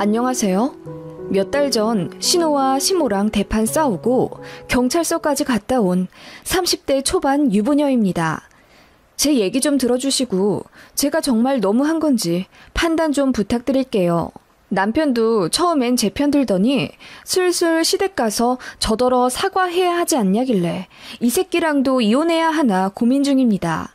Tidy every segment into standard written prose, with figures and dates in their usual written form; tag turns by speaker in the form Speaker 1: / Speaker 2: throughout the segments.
Speaker 1: 안녕하세요. 몇 달 전 신호와 시모랑 대판 싸우고 경찰서까지 갔다 온 30대 초반 유부녀입니다. 제 얘기 좀 들어주시고 제가 정말 너무한 건지 판단 좀 부탁드릴게요. 남편도 처음엔 제 편 들더니 슬슬 시댁 가서 저더러 사과해야 하지 않냐길래 이 새끼랑도 이혼해야 하나 고민 중입니다.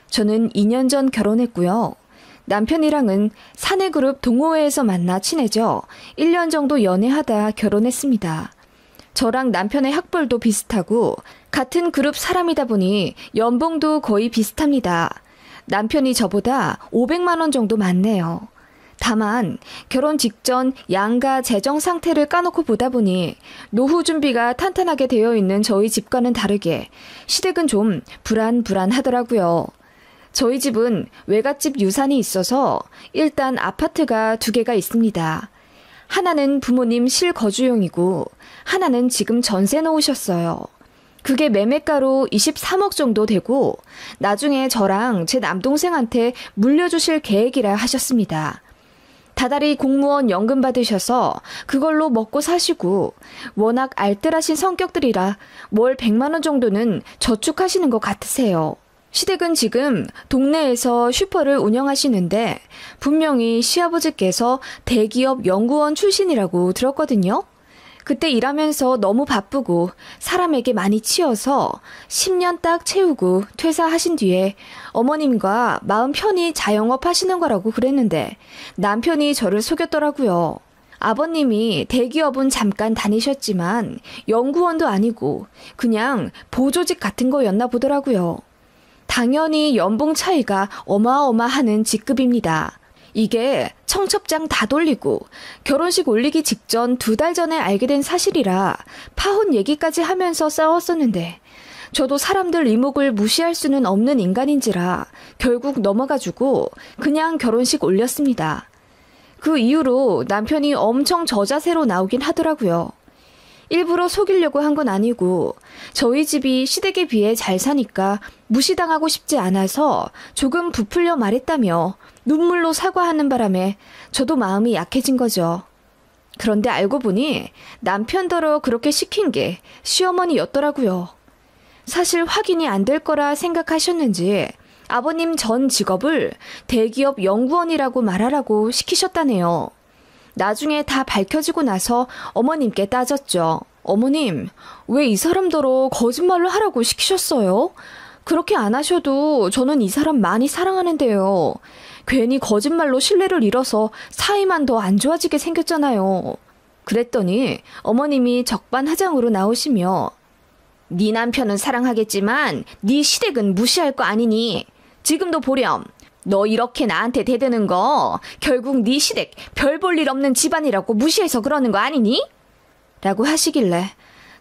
Speaker 1: 저는 2년 전 결혼했고요. 남편이랑은 사내그룹 동호회에서 만나 친해져 1년 정도 연애하다 결혼했습니다. 저랑 남편의 학벌도 비슷하고 같은 그룹 사람이다 보니 연봉도 거의 비슷합니다. 남편이 저보다 500만 원 정도 많네요. 다만 결혼 직전 양가 재정 상태를 까놓고 보다 보니 노후 준비가 탄탄하게 되어 있는 저희 집과는 다르게 시댁은 좀 불안하더라고요. 저희 집은 외갓집 유산이 있어서 일단 아파트가 2개가 있습니다. 하나는 부모님 실거주용이고 하나는 지금 전세 놓으셨어요. 그게 매매가로 23억 정도 되고 나중에 저랑 제 남동생한테 물려주실 계획이라 하셨습니다. 다달이 공무원 연금 받으셔서 그걸로 먹고 사시고 워낙 알뜰하신 성격들이라 월 100만 원 정도는 저축하시는 것 같으세요. 시댁은 지금 동네에서 슈퍼를 운영하시는데 분명히 시아버지께서 대기업 연구원 출신이라고 들었거든요. 그때 일하면서 너무 바쁘고 사람에게 많이 치여서 10년 딱 채우고 퇴사하신 뒤에 어머님과 마음 편히 자영업 하시는 거라고 그랬는데 남편이 저를 속였더라고요. 아버님이 대기업은 잠깐 다니셨지만 연구원도 아니고 그냥 보조직 같은 거였나 보더라고요. 당연히 연봉 차이가 어마어마하는 직급입니다. 이게 청첩장 다 돌리고 결혼식 올리기 직전 2달 전에 알게 된 사실이라 파혼 얘기까지 하면서 싸웠었는데 저도 사람들 이목을 무시할 수는 없는 인간인지라 결국 넘어가지고 그냥 결혼식 올렸습니다. 그 이후로 남편이 엄청 저자세로 나오긴 하더라고요. 일부러 속이려고 한 건 아니고 저희 집이 시댁에 비해 잘 사니까 무시당하고 싶지 않아서 조금 부풀려 말했다며 눈물로 사과하는 바람에 저도 마음이 약해진 거죠. 그런데 알고 보니 남편더러 그렇게 시킨 게 시어머니였더라고요. 사실 확인이 안 될 거라 생각하셨는지 아버님 전 직업을 대기업 연구원이라고 말하라고 시키셨다네요. 나중에 다 밝혀지고 나서 어머님께 따졌죠. 어머님, 왜 이 사람더러 거짓말로 하라고 시키셨어요? 그렇게 안 하셔도 저는 이 사람 많이 사랑하는데요. 괜히 거짓말로 신뢰를 잃어서 사이만 더 안 좋아지게 생겼잖아요. 그랬더니 어머님이 적반하장으로 나오시며 네 남편은 사랑하겠지만 네 시댁은 무시할 거 아니니? 지금도 보렴. 너 이렇게 나한테 대드는 거 결국 네 시댁 별 볼 일 없는 집안이라고 무시해서 그러는 거 아니니? 라고 하시길래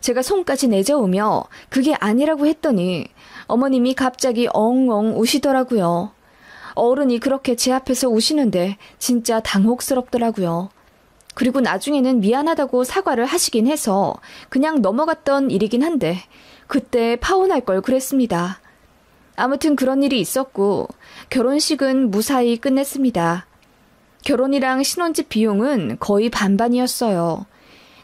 Speaker 1: 제가 손까지 내저으며 그게 아니라고 했더니 어머님이 갑자기 엉엉 우시더라고요. 어른이 그렇게 제 앞에서 우시는데 진짜 당혹스럽더라고요. 그리고 나중에는 미안하다고 사과를 하시긴 해서 그냥 넘어갔던 일이긴 한데 그때 파혼할 걸 그랬습니다. 아무튼 그런 일이 있었고 결혼식은 무사히 끝냈습니다. 결혼이랑 신혼집 비용은 거의 반반이었어요.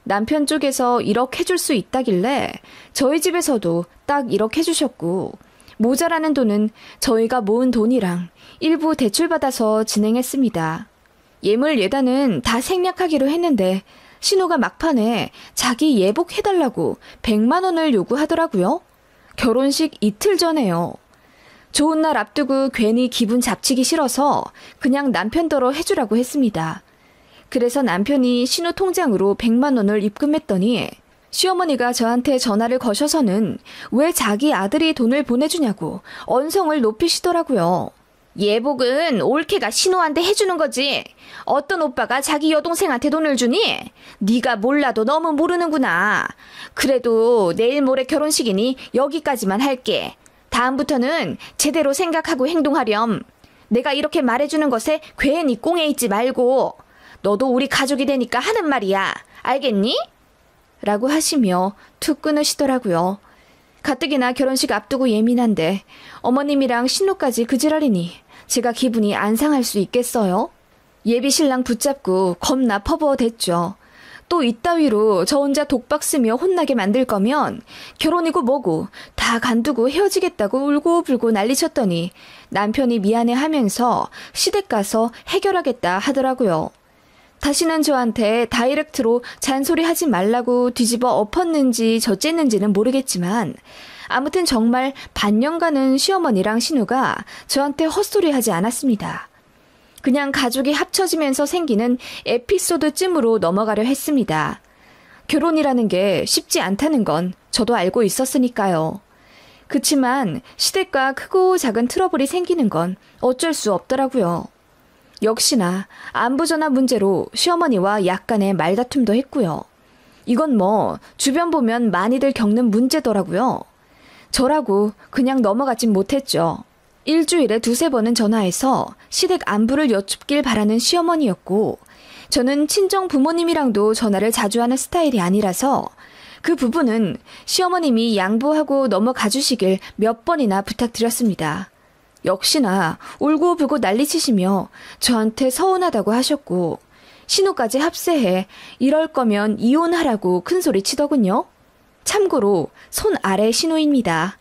Speaker 1: 남편 쪽에서 1억 해줄 수 있다길래 저희 집에서도 딱 1억 해주셨고 모자라는 돈은 저희가 모은 돈이랑 일부 대출받아서 진행했습니다. 예물 예단은 다 생략하기로 했는데 신우가 막판에 자기 예복해달라고 100만 원을 요구하더라고요. 결혼식 이틀 전에요. 좋은 날 앞두고 괜히 기분 잡치기 싫어서 그냥 남편더러 해주라고 했습니다. 그래서 남편이 신우 통장으로 100만 원을 입금했더니 시어머니가 저한테 전화를 거셔서는 왜 자기 아들이 돈을 보내주냐고 언성을 높이시더라고요. 예복은 올케가 신우한테 해주는 거지. 어떤 오빠가 자기 여동생한테 돈을 주니? 네가 몰라도 너무 모르는구나. 그래도 내일 모레 결혼식이니 여기까지만 할게. 다음부터는 제대로 생각하고 행동하렴. 내가 이렇게 말해주는 것에 괜히 꽁에 있지 말고. 너도 우리 가족이 되니까 하는 말이야. 알겠니? 라고 하시며 툭 끊으시더라고요. 가뜩이나 결혼식 앞두고 예민한데 어머님이랑 신우까지 그 지랄이니 제가 기분이 안 상할 수 있겠어요? 예비 신랑 붙잡고 겁나 퍼부어댔죠. 또 이따위로 저 혼자 독박 쓰며 혼나게 만들 거면 결혼이고 뭐고 다 간두고 헤어지겠다고 울고불고 난리쳤더니 남편이 미안해하면서 시댁 가서 해결하겠다 하더라고요. 다시는 저한테 다이렉트로 잔소리하지 말라고 뒤집어 엎었는지 저쨌는지는 모르겠지만 아무튼 정말 반년간은 시어머니랑 신우가 저한테 헛소리하지 않았습니다. 그냥 가족이 합쳐지면서 생기는 에피소드쯤으로 넘어가려 했습니다. 결혼이라는 게 쉽지 않다는 건 저도 알고 있었으니까요. 그치만 시댁과 크고 작은 트러블이 생기는 건 어쩔 수 없더라고요. 역시나 안부전화 문제로 시어머니와 약간의 말다툼도 했고요. 이건 뭐 주변 보면 많이들 겪는 문제더라고요. 저라고 그냥 넘어가진 못했죠. 일주일에 2-3번은 전화해서 시댁 안부를 여쭙길 바라는 시어머니였고 저는 친정 부모님이랑도 전화를 자주 하는 스타일이 아니라서 그 부분은 시어머님이 양보하고 넘어가 주시길 몇 번이나 부탁드렸습니다. 역시나 울고불고 난리치시며 저한테 서운하다고 하셨고 신우까지 합세해 이럴 거면 이혼하라고 큰소리 치더군요. 참고로 손 아래 신우입니다.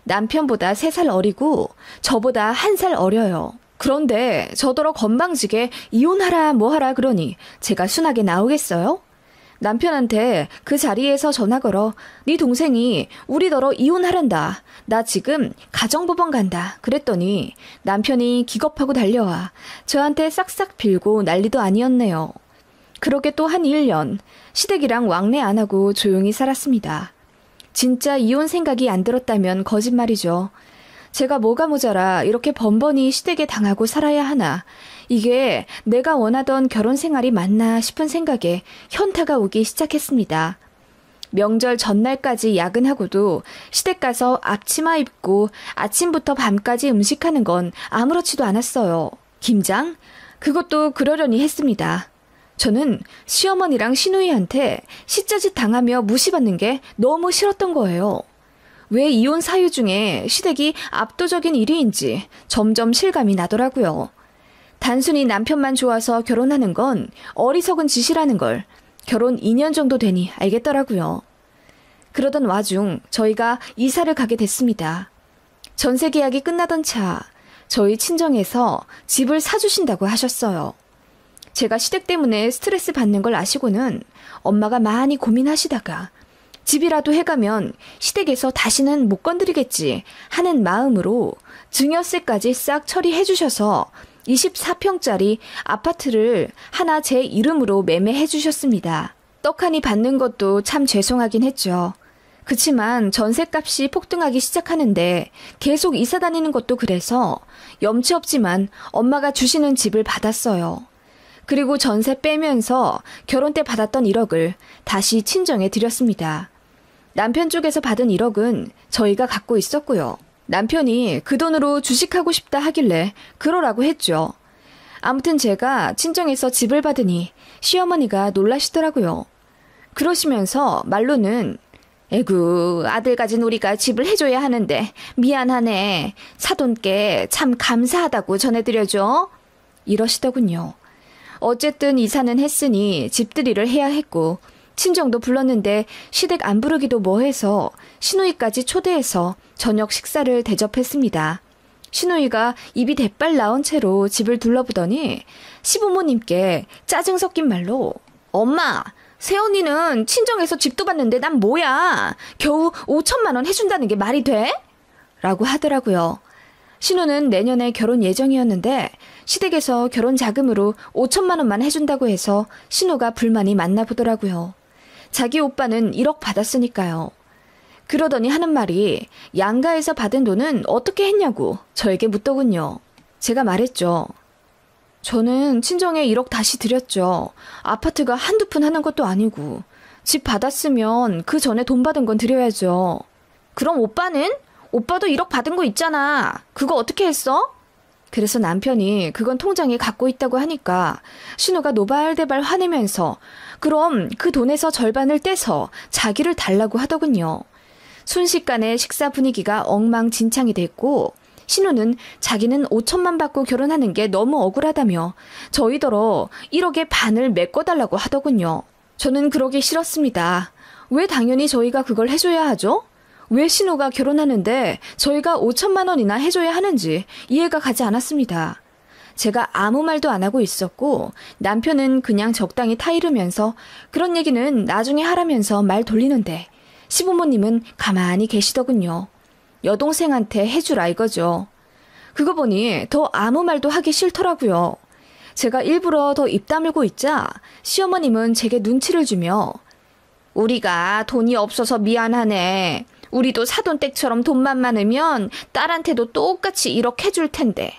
Speaker 1: 남편보다 3살 어리고 저보다 1살 어려요. 그런데 저더러 건방지게 이혼하라 뭐하라 그러니 제가 순하게 나오겠어요? 남편한테 그 자리에서 전화 걸어 네 동생이 우리더러 이혼하란다. 나 지금 가정법원 간다. 그랬더니 남편이 기겁하고 달려와 저한테 싹싹 빌고 난리도 아니었네요. 그렇게 또 한 1년 시댁이랑 왕래 안 하고 조용히 살았습니다. 진짜 이혼 생각이 안 들었다면 거짓말이죠. 제가 뭐가 모자라 이렇게 번번이 시댁에 당하고 살아야 하나. 이게 내가 원하던 결혼 생활이 맞나 싶은 생각에 현타가 오기 시작했습니다. 명절 전날까지 야근하고도 시댁 가서 앞치마 입고 아침부터 밤까지 음식하는 건 아무렇지도 않았어요. 김장? 그것도 그러려니 했습니다. 저는 시어머니랑 시누이한테 시짜짓 당하며 무시받는 게 너무 싫었던 거예요. 왜 이혼 사유 중에 시댁이 압도적인 1위인지 점점 실감이 나더라고요. 단순히 남편만 좋아서 결혼하는 건 어리석은 짓이라는 걸 결혼 2년 정도 되니 알겠더라고요. 그러던 와중 저희가 이사를 가게 됐습니다. 전세 계약이 끝나던 차 저희 친정에서 집을 사주신다고 하셨어요. 제가 시댁 때문에 스트레스 받는 걸 아시고는 엄마가 많이 고민하시다가 집이라도 해가면 시댁에서 다시는 못 건드리겠지 하는 마음으로 증여세까지 싹 처리해 주셔서 24평짜리 아파트를 하나 제 이름으로 매매해 주셨습니다. 떡하니 받는 것도 참 죄송하긴 했죠. 그치만 전셋값이 폭등하기 시작하는데 계속 이사 다니는 것도 그래서 염치 없지만 엄마가 주시는 집을 받았어요. 그리고 전세 빼면서 결혼 때 받았던 1억을 다시 친정에 드렸습니다. 남편 쪽에서 받은 1억은 저희가 갖고 있었고요. 남편이 그 돈으로 주식하고 싶다 하길래 그러라고 했죠. 아무튼 제가 친정에서 집을 받으니 시어머니가 놀라시더라고요. 그러시면서 말로는 에구 아들 가진 우리가 집을 해줘야 하는데 미안하네. 사돈께 참 감사하다고 전해드려줘. 이러시더군요. 어쨌든 이사는 했으니 집들이를 해야 했고 친정도 불렀는데 시댁 안 부르기도 뭐해서 시누이까지 초대해서 저녁 식사를 대접했습니다. 시누이가 입이 대빨 나온 채로 집을 둘러보더니 시부모님께 짜증 섞인 말로 엄마, 새언니는 친정에서 집도 봤는데 난 뭐야? 겨우 5천만 원 해준다는 게 말이 돼? 라고 하더라고요. 신우는 내년에 결혼 예정이었는데 시댁에서 결혼 자금으로 5천만 원만 해준다고 해서 신우가 불만이 많나 보더라고요. 자기 오빠는 1억 받았으니까요. 그러더니 하는 말이 양가에서 받은 돈은 어떻게 했냐고 저에게 묻더군요. 제가 말했죠. 저는 친정에 1억 다시 드렸죠. 아파트가 한두 푼 하는 것도 아니고 집 받았으면 그 전에 돈 받은 건 드려야죠. 그럼 오빠는? 오빠도 1억 받은 거 있잖아. 그거 어떻게 했어? 그래서 남편이 그건 통장에 갖고 있다고 하니까 신우가 노발대발 화내면서 그럼 그 돈에서 절반을 떼서 자기를 달라고 하더군요. 순식간에 식사 분위기가 엉망진창이 됐고 신우는 자기는 5천만 받고 결혼하는 게 너무 억울하다며 저희더러 1억의 반을 메꿔달라고 하더군요. 저는 그러기 싫었습니다. 왜 당연히 저희가 그걸 해줘야 하죠? 왜 신우가 결혼하는데 저희가 5천만 원이나 해줘야 하는지 이해가 가지 않았습니다. 제가 아무 말도 안 하고 있었고 남편은 그냥 적당히 타이르면서 그런 얘기는 나중에 하라면서 말 돌리는데 시부모님은 가만히 계시더군요. 여동생한테 해주라 이거죠. 그거 보니 더 아무 말도 하기 싫더라고요. 제가 일부러 더 입 다물고 있자 시어머님은 제게 눈치를 주며 우리가 돈이 없어서 미안하네. 우리도 사돈댁처럼 돈만 많으면 딸한테도 똑같이 1억 해줄 텐데.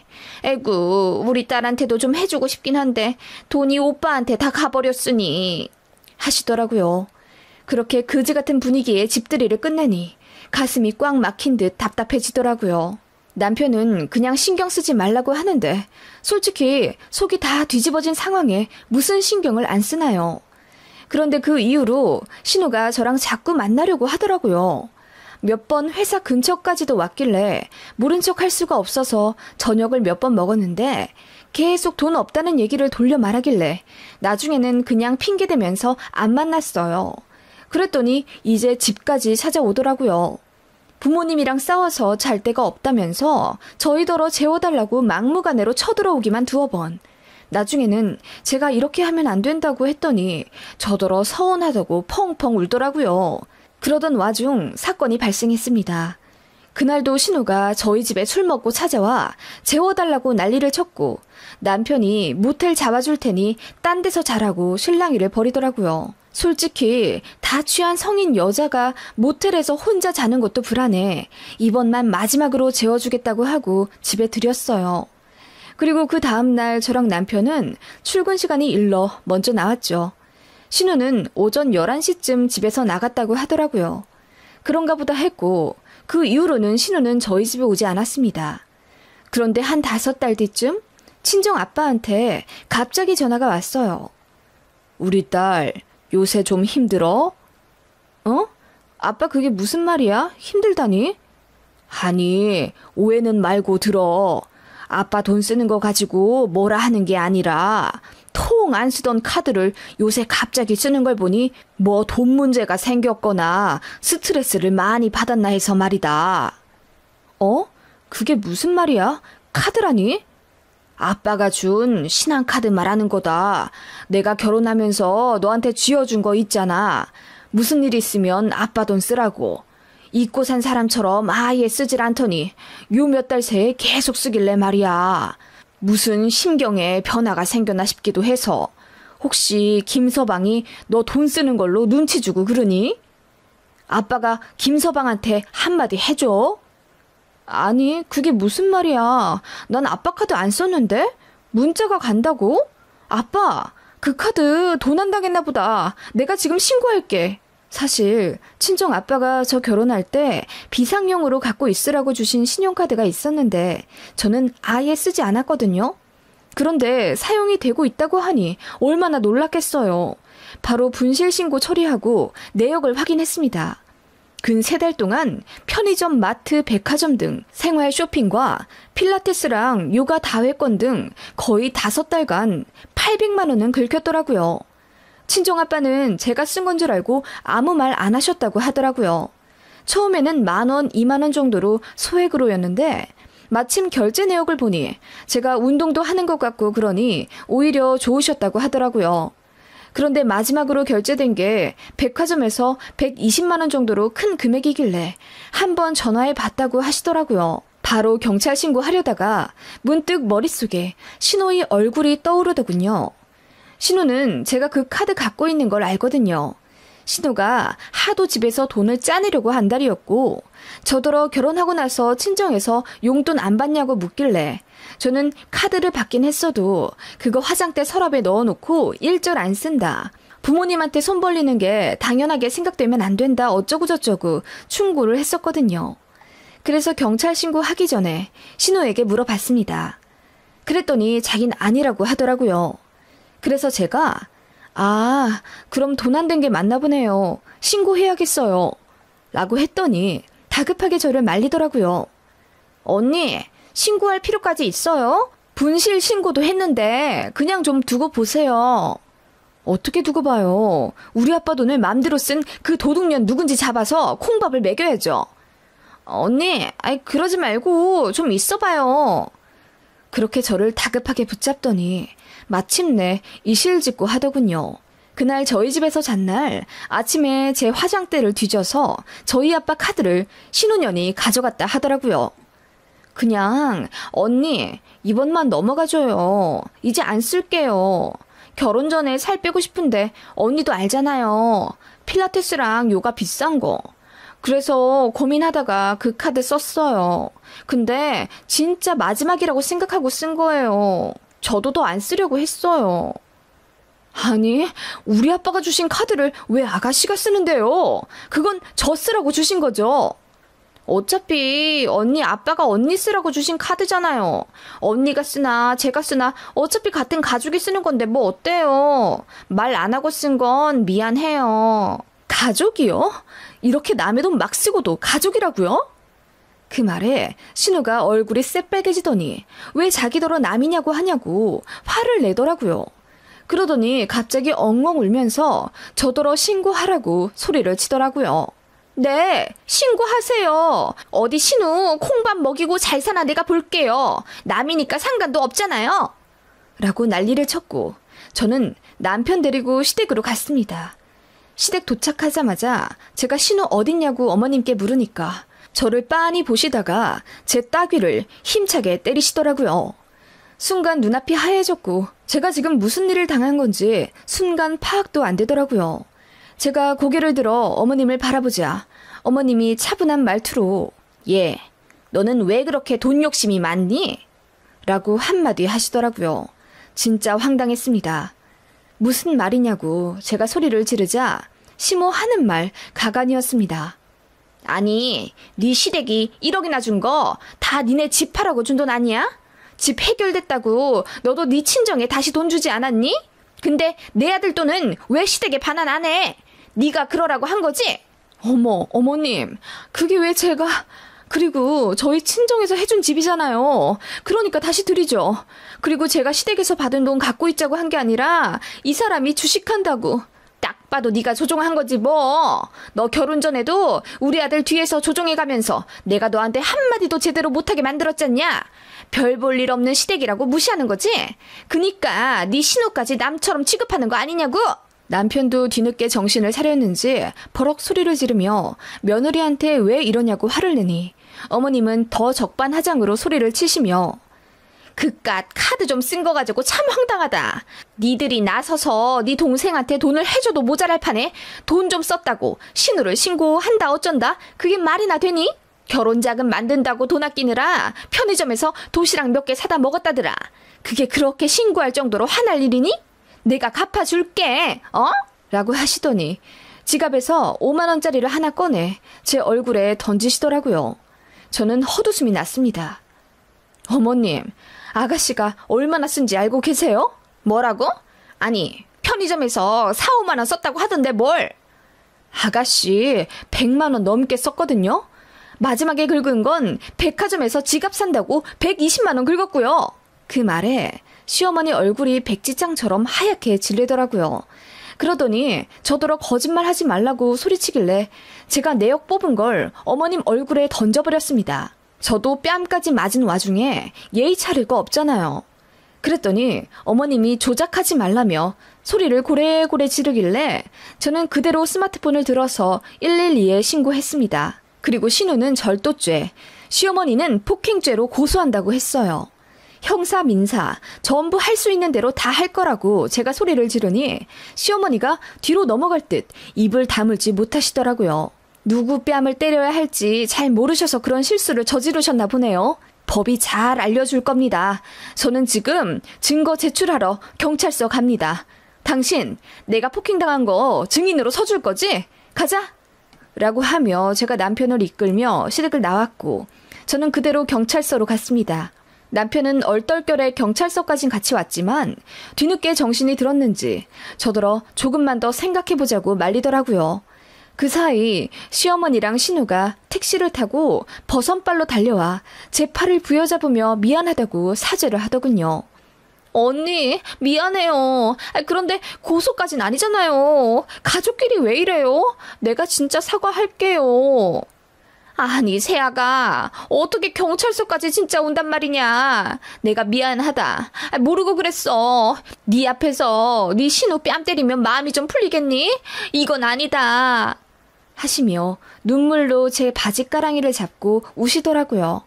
Speaker 1: 에구, 우리 딸한테도 좀 해주고 싶긴 한데 돈이 오빠한테 다 가버렸으니 하시더라고요. 그렇게 그지 같은 분위기에 집들이를 끝내니 가슴이 꽉 막힌 듯 답답해지더라고요. 남편은 그냥 신경 쓰지 말라고 하는데 솔직히 속이 다 뒤집어진 상황에 무슨 신경을 안 쓰나요? 그런데 그 이후로 신우가 저랑 자꾸 만나려고 하더라고요. 몇 번 회사 근처까지도 왔길래 모른 척 할 수가 없어서 저녁을 몇 번 먹었는데 계속 돈 없다는 얘기를 돌려 말하길래 나중에는 그냥 핑계대면서 안 만났어요. 그랬더니 이제 집까지 찾아오더라고요. 부모님이랑 싸워서 잘 데가 없다면서 저희더러 재워달라고 막무가내로 쳐들어오기만 두어 번. 나중에는 제가 이렇게 하면 안 된다고 했더니 저더러 서운하다고 펑펑 울더라고요. 그러던 와중 사건이 발생했습니다. 그날도 신우가 저희 집에 술 먹고 찾아와 재워달라고 난리를 쳤고 남편이 모텔 잡아줄 테니 딴 데서 자라고 실랑이를 벌이더라고요. 솔직히 다 취한 성인 여자가 모텔에서 혼자 자는 것도 불안해 이번만 마지막으로 재워주겠다고 하고 집에 들였어요. 그리고 그 다음날 저랑 남편은 출근 시간이 일러 먼저 나왔죠. 신우는 오전 11시쯤 집에서 나갔다고 하더라고요. 그런가 보다 했고 그 이후로는 신우는 저희 집에 오지 않았습니다. 그런데 한 5달 뒤쯤 친정 아빠한테 갑자기 전화가 왔어요. 우리 딸 요새 좀 힘들어? 어? 아빠 그게 무슨 말이야? 힘들다니? 아니 오해는 말고 들어. 아빠 돈 쓰는 거 가지고 뭐라 하는 게 아니라 통 안 쓰던 카드를 요새 갑자기 쓰는 걸 보니 뭐 돈 문제가 생겼거나 스트레스를 많이 받았나 해서 말이다. 어? 그게 무슨 말이야? 카드라니? 아빠가 준 신한카드 말하는 거다. 내가 결혼하면서 너한테 쥐어준 거 있잖아. 무슨 일 있으면 아빠 돈 쓰라고. 잊고 산 사람처럼 아예 쓰질 않더니 요 몇 달 새에 계속 쓰길래 말이야. 무슨 심경에 변화가 생겼나 싶기도 해서. 혹시 김서방이 너 돈 쓰는 걸로 눈치 주고 그러니? 아빠가 김서방한테 한마디 해줘? 아니, 그게 무슨 말이야. 난 아빠 카드 안 썼는데? 문자가 간다고? 아빠, 그 카드 도난 당했나 보다. 내가 지금 신고할게. 사실 친정 아빠가 저 결혼할 때 비상용으로 갖고 있으라고 주신 신용카드가 있었는데 저는 아예 쓰지 않았거든요. 그런데 사용이 되고 있다고 하니 얼마나 놀랐겠어요. 바로 분실신고 처리하고 내역을 확인했습니다. 근 3달 동안 편의점, 마트, 백화점 등 생활 쇼핑과 필라테스랑 요가 다회권 등 거의 5달간 800만 원은 긁혔더라고요. 친정아빠는 제가 쓴 건 줄 알고 아무 말 안 하셨다고 하더라고요. 처음에는 10,000원, 20,000원 정도로 소액으로였는데 마침 결제 내역을 보니 제가 운동도 하는 것 같고 그러니 오히려 좋으셨다고 하더라고요. 그런데 마지막으로 결제된 게 백화점에서 120만 원 정도로 큰 금액이길래 한번 전화해 봤다고 하시더라고요. 바로 경찰 신고하려다가 문득 머릿속에 신우의 얼굴이 떠오르더군요. 신우는 제가 그 카드 갖고 있는 걸 알거든요. 신우가 하도 집에서 돈을 짜내려고 한달이었고 저더러 결혼하고 나서 친정에서 용돈 안 받냐고 묻길래 저는 카드를 받긴 했어도 그거 화장대 서랍에 넣어놓고 일절 안 쓴다. 부모님한테 손 벌리는 게 당연하게 생각되면 안 된다 어쩌고저쩌고 충고를 했었거든요. 그래서 경찰 신고하기 전에 신우에게 물어봤습니다. 그랬더니 자긴 아니라고 하더라고요. 그래서 제가 그럼 돈 안 된 게 맞나 보네요. 신고해야겠어요. 라고 했더니 다급하게 저를 말리더라고요. 언니, 신고할 필요까지 있어요? 분실 신고도 했는데 그냥 좀 두고 보세요. 어떻게 두고 봐요? 우리 아빠 돈을 맘대로 쓴 그 도둑년 누군지 잡아서 콩밥을 먹여야죠. 언니, 그러지 말고 좀 있어봐요. 그렇게 저를 다급하게 붙잡더니 마침내 이실직고 하더군요. 그날 저희 집에서 잔 날 아침에 제 화장대를 뒤져서 저희 아빠 카드를 신우년이 가져갔다 하더라고요. 그냥 언니 이번만 넘어가줘요. 이제 안 쓸게요. 결혼 전에 살 빼고 싶은데 언니도 알잖아요. 필라테스랑 요가 비싼 거. 그래서 고민하다가 그 카드 썼어요. 근데 진짜 마지막이라고 생각하고 쓴 거예요. 저도 더 안 쓰려고 했어요. 아니, 우리 아빠가 주신 카드를 왜 아가씨가 쓰는데요? 그건 저 쓰라고 주신 거죠. 어차피 아빠가 언니 쓰라고 주신 카드잖아요. 언니가 쓰나 제가 쓰나 어차피 같은 가족이 쓰는 건데 뭐 어때요? 말 안 하고 쓴 건 미안해요. 가족이요? 이렇게 남의 돈 막 쓰고도 가족이라고요? 그 말에 신우가 얼굴이 새빨개지더니 왜 자기더러 남이냐고 하냐고 화를 내더라고요. 그러더니 갑자기 엉엉 울면서 저더러 신고하라고 소리를 치더라고요. 네, 신고하세요. 어디 신우 콩밥 먹이고 잘 사나 내가 볼게요. 남이니까 상관도 없잖아요. 라고 난리를 쳤고 저는 남편 데리고 시댁으로 갔습니다. 시댁 도착하자마자 제가 신우 어딨냐고 어머님께 물으니까 저를 빤히 보시다가 제 따귀를 힘차게 때리시더라고요. 순간 눈앞이 하얘졌고 제가 지금 무슨 일을 당한 건지 순간 파악도 안 되더라고요. 제가 고개를 들어 어머님을 바라보자 어머님이 차분한 말투로 얘, 너는 왜 그렇게 돈 욕심이 많니? 라고 한마디 하시더라고요. 진짜 황당했습니다. 무슨 말이냐고 제가 소리를 지르자 심호 하는 말 가관이었습니다. 아니, 네 시댁이 1억이나 준 거 다 니네 집 팔라고 준 돈 아니야? 집 해결됐다고 너도 네 친정에 다시 돈 주지 않았니? 근데 내 아들 돈은 왜 시댁에 반환 안 해? 네가 그러라고 한 거지? 어머님, 그게 왜 제가... 그리고 저희 친정에서 해준 집이잖아요. 그러니까 다시 드리죠. 그리고 제가 시댁에서 받은 돈 갖고 있자고 한 게 아니라 이 사람이 주식한다고. 딱 봐도 네가 조종한 거지 뭐. 너 결혼 전에도 우리 아들 뒤에서 조종해가면서 내가 너한테 한마디도 제대로 못하게 만들었잖냐. 별 볼 일 없는 시댁이라고 무시하는 거지. 그니까 네 신우까지 남처럼 취급하는 거 아니냐고. 남편도 뒤늦게 정신을 차렸는지 버럭 소리를 지르며 며느리한테 왜 이러냐고 화를 내니 어머님은 더 적반하장으로 소리를 치시며 그깟 카드 좀 쓴 거 가지고 참 황당하다. 니들이 나서서 네 동생한테 돈을 해줘도 모자랄 판에 돈 좀 썼다고 신우를 신고한다 어쩐다. 그게 말이나 되니? 결혼자금 만든다고 돈 아끼느라 편의점에서 도시락 몇 개 사다 먹었다더라. 그게 그렇게 신고할 정도로 화날 일이니? 내가 갚아줄게, 라고 하시더니 지갑에서 5만 원짜리를 하나 꺼내 제 얼굴에 던지시더라고요. 저는 헛웃음이 났습니다. 어머님, 아가씨가 얼마나 쓴지 알고 계세요? 뭐라고? 아니, 편의점에서 4, 5만 원 썼다고 하던데 뭘? 아가씨 100만 원 넘게 썼거든요. 마지막에 긁은 건 백화점에서 지갑 산다고 120만 원 긁었고요. 그 말에 시어머니 얼굴이 백지장처럼 하얗게 질리더라고요. 그러더니 저더러 거짓말하지 말라고 소리치길래 제가 내역 뽑은 걸 어머님 얼굴에 던져버렸습니다. 저도 뺨까지 맞은 와중에 예의 차릴 거 없잖아요. 그랬더니 어머님이 조작하지 말라며 소리를 고래고래 지르길래 저는 그대로 스마트폰을 들어서 112에 신고했습니다. 그리고 신우는 절도죄, 시어머니는 폭행죄로 고소한다고 했어요. 형사, 민사 전부 할 수 있는 대로 다 할 거라고 제가 소리를 지르니 시어머니가 뒤로 넘어갈 듯 입을 다물지 못하시더라고요. 누구 뺨을 때려야 할지 잘 모르셔서 그런 실수를 저지르셨나 보네요. 법이 잘 알려줄 겁니다. 저는 지금 증거 제출하러 경찰서 갑니다. 당신 내가 폭행당한 거 증인으로 서줄 거지? 가자! 라고 하며 제가 남편을 이끌며 시댁을 나왔고 저는 그대로 경찰서로 갔습니다. 남편은 얼떨결에 경찰서까진 같이 왔지만 뒤늦게 정신이 들었는지 저더러 조금만 더 생각해보자고 말리더라고요. 그 사이 시어머니랑 신우가 택시를 타고 버선발로 달려와 제 팔을 부여잡으며 미안하다고 사죄를 하더군요. 언니, 미안해요. 그런데 고소까진 아니잖아요. 가족끼리 왜 이래요? 내가 진짜 사과할게요. 아니, 세아가 어떻게 경찰서까지 진짜 온단 말이냐. 내가 미안하다. 모르고 그랬어. 네 앞에서 네 신우 뺨 때리면 마음이 좀 풀리겠니? 이건 아니다. 하시며 눈물로 제 바지가랑이를 잡고 우시더라고요.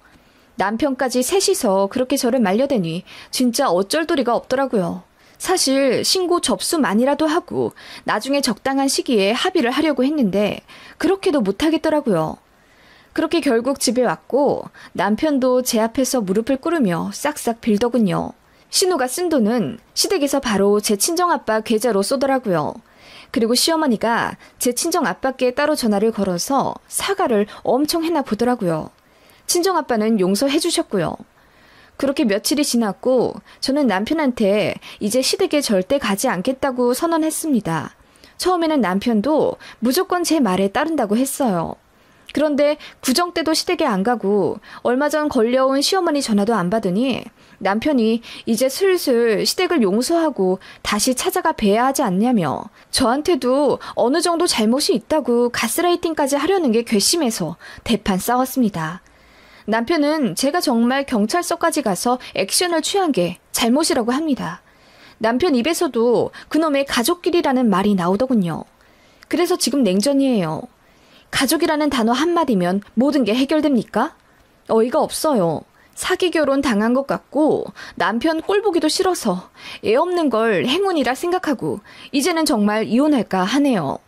Speaker 1: 남편까지 셋이서 그렇게 저를 말려대니 진짜 어쩔 도리가 없더라고요. 사실 신고 접수만이라도 하고 나중에 적당한 시기에 합의를 하려고 했는데 그렇게도 못하겠더라고요. 그렇게 결국 집에 왔고 남편도 제 앞에서 무릎을 꿇으며 싹싹 빌더군요. 신우가 쓴 돈은 시댁에서 바로 제 친정아빠 계좌로 쏘더라고요. 그리고 시어머니가 제 친정아빠께 따로 전화를 걸어서 사과를 엄청 했나 보더라고요. 친정아빠는 용서해 주셨고요. 그렇게 며칠이 지났고 저는 남편한테 이제 시댁에 절대 가지 않겠다고 선언했습니다. 처음에는 남편도 무조건 제 말에 따른다고 했어요. 그런데 구정 때도 시댁에 안 가고 얼마 전 걸려온 시어머니 전화도 안 받으니 남편이 이제 슬슬 시댁을 용서하고 다시 찾아가 뵈야 하지 않냐며 저한테도 어느 정도 잘못이 있다고 가스라이팅까지 하려는 게 괘씸해서 대판 싸웠습니다. 남편은 제가 정말 경찰서까지 가서 액션을 취한 게 잘못이라고 합니다. 남편 입에서도 그놈의 가족끼리라는 말이 나오더군요. 그래서 지금 냉전이에요. 가족이라는 단어 한마디면 모든 게 해결됩니까? 어이가 없어요. 사기 결혼 당한 것 같고 남편 꼴 보기도 싫어서 애 없는 걸 행운이라 생각하고 이제는 정말 이혼할까 하네요.